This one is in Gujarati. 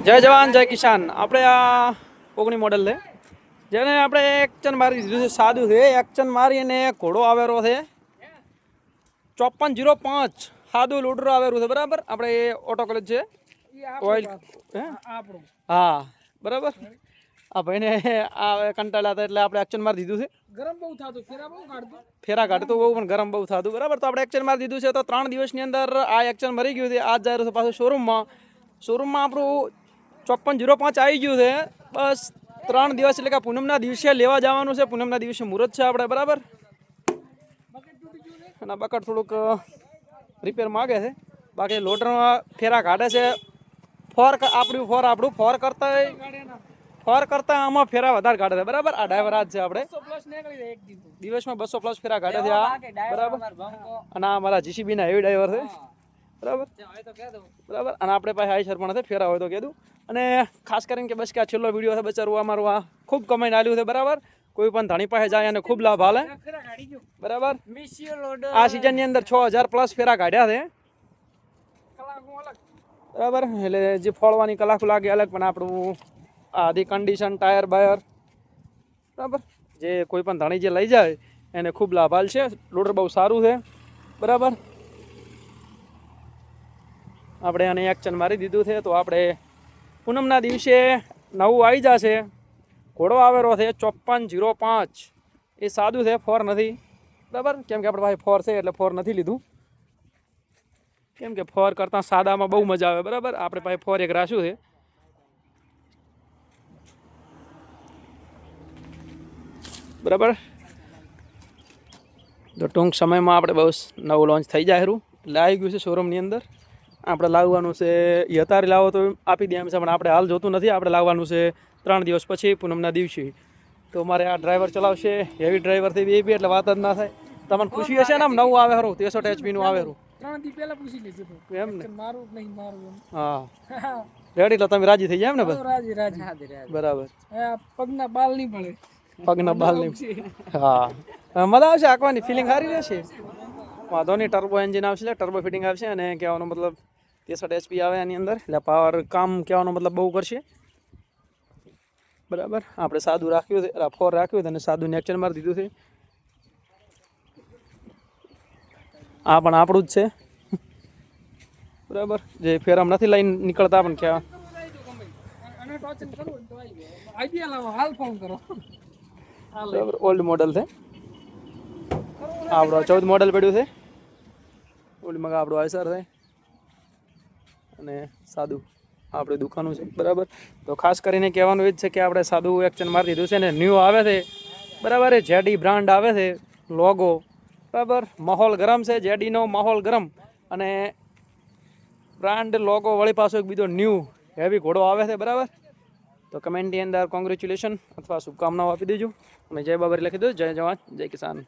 જય જવાન જય કિસાન આપણે આ ઓગણી મોડલ છે જેને આપણે એક્શન મારી દીધું છે સાદું છે એક્શન મારી અને ઘોડો આવેલો છે 5405 સાદું લોડર આવેલું છે બરાબર આપણે એ ઓટો કલેજ છે ઓઇલ હા બરાબર આ ભાઈને આ કંટાળ્યા હતા એટલે આપણે એક્શન મારી દીધું છે ગરમ બહુ થતું ફેરા કાઢતું બહુ પણ ગરમ બહુ થતું બરાબર તો આપણે એક્શન મારી દીધું છે તો 3 દિવસની અંદર આ એક્શન મરી ગયું છે આજ જાય છે પાછું શોરૂમમાં આપણું 5405 આવી ગયું છે બસ 3 દિવસ એટલે કે પૂનમના દિવસે લેવા જવાનું છે પૂનમના દિવસે મુહૂર્ત છે આપણે બરાબર અને બકટ થોડુંક રિપેર માગે છે બાકી લોડરમાં ફેરા કાઢે છે ફોર કરતા આમાં ફેરા વધારે કાઢે છે બરાબર આ ડ્રાઈવર આજ છે આપણે દિવસમાં 200 પ્લસ ફેરા કાઢે છે આ બરાબર અને આ મારા જીસીબી ના હેવી ડ્રાઈવર છે બરાબર અને આપણે પાસે આઈસર પણ છે ફેરા હોય તો કીધું અને ખાસ કરીને કે બસ કે આ છેલ્લો વિડીયો છે બચારું અમારું આ ખૂબ કમાઈને આલ્યું છે બરાબર કોઈ પણ ધણી પાસે જાય અને ખૂબ લાભ હાલે બરાબર આ સિઝનની અંદર 6000 પ્લસ ફેરા કાઢ્યા છે બરાબર એટલે જે ફોળવાની કલાક લાગે અલગ પણ આપણું આધી કન્ડિશન ટાયર બાયર બરાબર જે કોઈ પણ ધણી જે લઈ જાય એને ખૂબ લાભ હાલ છે લોડર બહુ સારું છે બરાબર આપણે આને એક્શન મારી દીધું છે તો આપણે પૂનમના દિવસે નવું આવી જશે ઘોડો આવેલો છે 5405 એ સાદું છે ફોર નથી બરાબર કેમ કે આપણે પાસે ફોર છે એટલે ફોર નથી લીધું કેમ કે ફોર કરતાં સાદામાં બહુ મજા આવે બરાબર આપણે પાસે ફોર એક રાખ્યું છે બરાબર તો ટૂંક સમયમાં આપણે બહુ નવું લોન્ચ થઈ જાય ખરું એટલે આવી ગયું છે શોરૂમની અંદર આપણે લાવવાનું છે એ અત્યારે લાવો તો આપી દે એમ છે પણ આપણે હાલ જોતું નથી આપણે લાવવાનું છે 3 દિવસ પછી પૂનમના દિવસે તો મારે આ ડ્રાઈવર ચલાવશે હેવી ડ્રાઈવરથી બી એટલે વાત જ ના થાય તમને ખુશી હશે ને આમ નવું આવે ખરું 63 HP નું આવે ખરું 3 દી પહેલા પૂછી લીધું એમ ને મારું નહીં મારું હા રેડી તો તમે રાજી થઈ જાય એમ ને બસ રાજી બરાબર પગના બાલ નહીં પડે પગના બાલ નહીં હા મજા આવશે આંકવાની ફિલિંગ સારી રહેશે વાંધો નહીં ટર્બો એન્જિન આવશે ટર્બો ફિટિંગ આવશે અને કહેવાનો મતલબ 63 HP આવે એની અંદર એટલે પાવર કામ કહેવાનો મતલબ બહુ કરશે બરાબર આપણે સાદું રાખ્યું છે ફોર રાખ્યું છે અને સાદું એક્શન મારી દીધું છે આ પણ આપણું જ છે બરાબર જે ફેરામ નથી લઈને નીકળતા પણ ક્યાં બરાબર ઓલ્ડ મોડલ છે આપણો 14 મોડલ પડ્યું છે ઓલ્ડમાં આપણું આઈસર છે અને સાદું આપણે દુકાનું છે બરાબર તો ખાસ કરીને કહેવાનું એ જ છે કે આપણે સાદું એક્શન મારી દીધું છે ને ન્યૂ આવે છે બરાબર એ જેડી બ્રાન્ડ આવે છે લોગો બરાબર માહોલ ગરમ છે જેડીનો માહોલ ગરમ અને બ્રાન્ડ લોગો વળી પાછો એક બીજો ન્યૂ હેવી ઘોડો આવે છે બરાબર તો કમેન્ટની અંદર કોંગ્રેચ્યુલેશન અથવા શુભકામનાઓ આપી દેજો અને જય બાબર લખી દો જય જવાન જય કિસાન